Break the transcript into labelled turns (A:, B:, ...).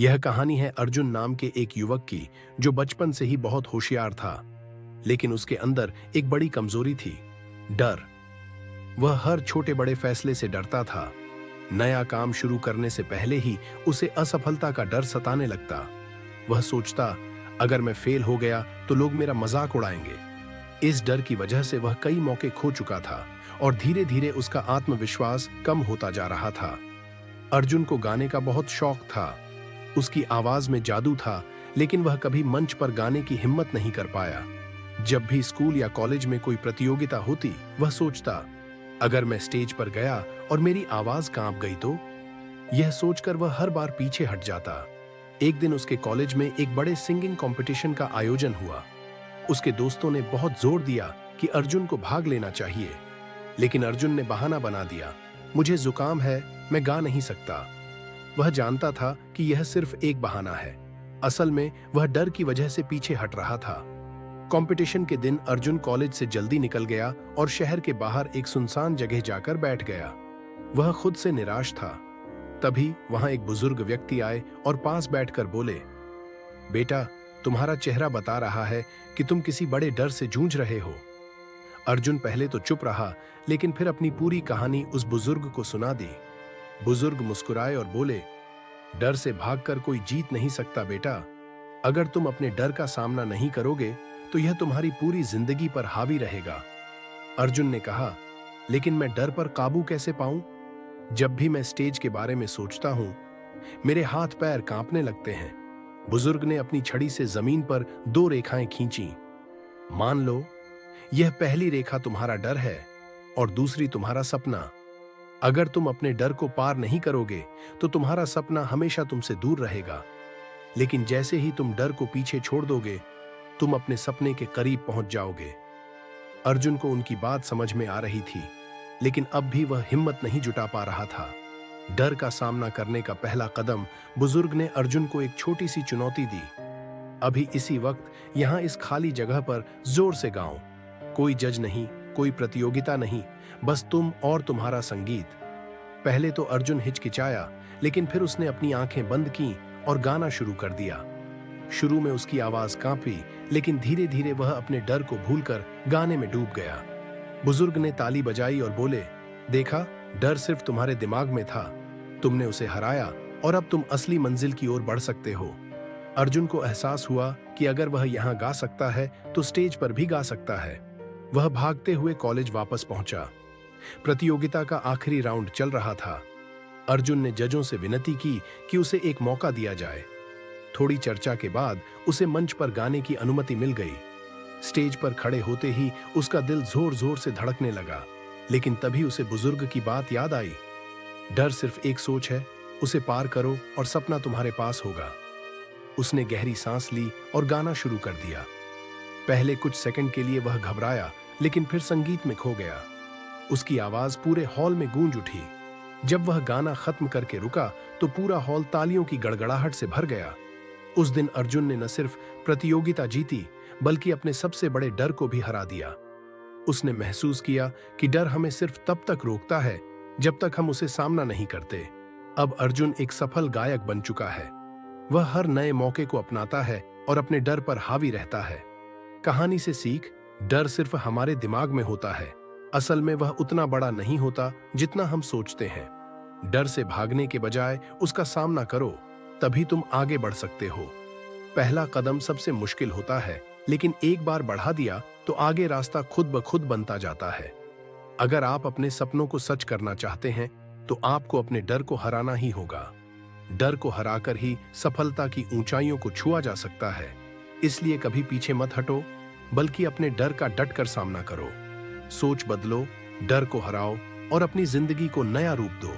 A: यह कहानी है अर्जुन नाम के एक युवक की जो बचपन से ही बहुत होशियार था, लेकिन उसके अंदर एक बड़ी कमजोरी थी, डर। वह हर छोटे बड़े फैसले से डरता था। नया काम शुरू करने से पहले ही उसे असफलता का डर सताने लगता। वह सोचता, अगर मैं फेल हो गया तो लोग मेरा मजाक उड़ाएंगे। इस डर की वजह से वह कई मौके खो चुका था और धीरे धीरे उसका आत्मविश्वास कम होता जा रहा था। अर्जुन को गाने का बहुत शौक था। उसकी आवाज में जादू था, लेकिन वह कभी मंच पर गाने की हिम्मत नहीं कर पाया। जब भी स्कूल या कॉलेज में कोई प्रतियोगिता होती, वह सोचता, अगर मैं स्टेज पर गया और मेरी आवाज कांप गई तो? यह सोचकर वह हर बार पीछे हट जाता। एक दिन उसके कॉलेज में एक बड़े सिंगिंग कंपटीशन का आयोजन हुआ। उसके दोस्तों ने बहुत जोर दिया कि अर्जुन को भाग लेना चाहिए, लेकिन अर्जुन ने बहाना बना दिया, मुझे जुकाम है, मैं गा नहीं सकता। वह जानता था कि यह सिर्फ एक बहाना है। असल में वह डर की वजह से पीछे हट रहा था। कंपटीशन के दिन अर्जुन कॉलेज से जल्दी निकल गया और शहर के बाहर एक सुनसान जगह जाकर बैठ गया। वह खुद से निराश था। तभी वहां एक बुजुर्ग व्यक्ति आए और पास बैठकर बोले, बेटा, तुम्हारा चेहरा बता रहा है कि तुम किसी बड़े डर से जूझ रहे हो। अर्जुन पहले तो चुप रहा, लेकिन फिर अपनी पूरी कहानी उस बुजुर्ग को सुना दी। बुजुर्ग मुस्कुराए और बोले, डर से भागकर कोई जीत नहीं सकता बेटा। अगर तुम अपने डर का सामना नहीं करोगे तो यह तुम्हारी पूरी जिंदगी पर हावी रहेगा। अर्जुन ने कहा, लेकिन मैं डर पर काबू कैसे पाऊं? जब भी मैं स्टेज के बारे में सोचता हूं, मेरे हाथ पैर कांपने लगते हैं। बुजुर्ग ने अपनी छड़ी से जमीन पर 2 रेखाएं खींची। मान लो, यह पहली रेखा तुम्हारा डर है और दूसरी तुम्हारा सपना। अगर तुम अपने डर को पार नहीं करोगे तो तुम्हारा सपना हमेशा तुमसे दूर रहेगा, लेकिन जैसे ही तुम डर को पीछे छोड़ दोगे, तुम अपने सपने के करीब पहुंच जाओगे। अर्जुन को उनकी बात समझ में आ रही थी, लेकिन अब भी वह हिम्मत नहीं जुटा पा रहा था। डर का सामना करने का पहला कदम बुजुर्ग ने अर्जुन को एक छोटी सी चुनौती दी। अभी इसी वक्त यहां इस खाली जगह पर जोर से गाओ। कोई जज नहीं, कोई प्रतियोगिता नहीं, बस तुम और तुम्हारा संगीत। पहले तो अर्जुन हिचकिचाया, लेकिन फिर उसने अपनी आंखें बंद की और गाना शुरू कर दिया। शुरू में उसकी आवाज कांपी, लेकिन धीरे धीरे वह अपने डर को भूलकर गाने में डूब गया। बुजुर्ग ने ताली बजाई और बोले, देखा, डर सिर्फ तुम्हारे दिमाग में था, तुमने उसे हराया और अब तुम असली मंजिल की ओर बढ़ सकते हो। अर्जुन को एहसास हुआ कि अगर वह यहां गा सकता है तो स्टेज पर भी गा सकता है। वह भागते हुए कॉलेज वापस पहुंचा। प्रतियोगिता का आखिरी राउंड चल रहा था। अर्जुन ने जजों से विनती की कि उसे एक मौका दिया जाए। थोड़ी चर्चा के बाद उसे मंच पर गाने की अनुमति मिल गई। स्टेज पर खड़े होते ही उसका दिल जोर जोर से धड़कने लगा, लेकिन तभी उसे बुजुर्ग की बात याद आई। डर सिर्फ एक सोच है, उसे पार करो और सपना तुम्हारे पास होगा। उसने गहरी सांस ली और गाना शुरू कर दिया। पहले कुछ सेकंड के लिए वह घबराया, लेकिन फिर संगीत में खो गया। उसकी आवाज पूरे हॉल में गूंज उठी। जब वह गाना खत्म करके रुका तो पूरा हॉल तालियों की गड़गड़ाहट से भर गया। उस दिन अर्जुन ने न सिर्फ प्रतियोगिता जीती, बल्कि अपने सबसे बड़े डर को भी हरा दिया। उसने महसूस किया कि डर हमें सिर्फ तब तक रोकता है जब तक हम उसे सामना नहीं करते। अब अर्जुन एक सफल गायक बन चुका है। वह हर नए मौके को अपनाता है और अपने डर पर हावी रहता है। कहानी से सीख, डर सिर्फ हमारे दिमाग में होता है। असल में वह उतना बड़ा नहीं होता जितना हम सोचते हैं। डर से भागने के बजाय उसका सामना करो, तभी तुम आगे बढ़ सकते हो। पहला कदम सबसे मुश्किल होता है, लेकिन एक बार बढ़ा दिया तो आगे रास्ता खुद ब खुद बनता जाता है। अगर आप अपने सपनों को सच करना चाहते हैं तो आपको अपने डर को हराना ही होगा। डर को हराकर ही सफलता की ऊंचाइयों को छुआ जा सकता है। इसलिए कभी पीछे मत हटो, बल्कि अपने डर का डटकर सामना करो। सोच बदलो, डर को हराओ और अपनी जिंदगी को नया रूप दो।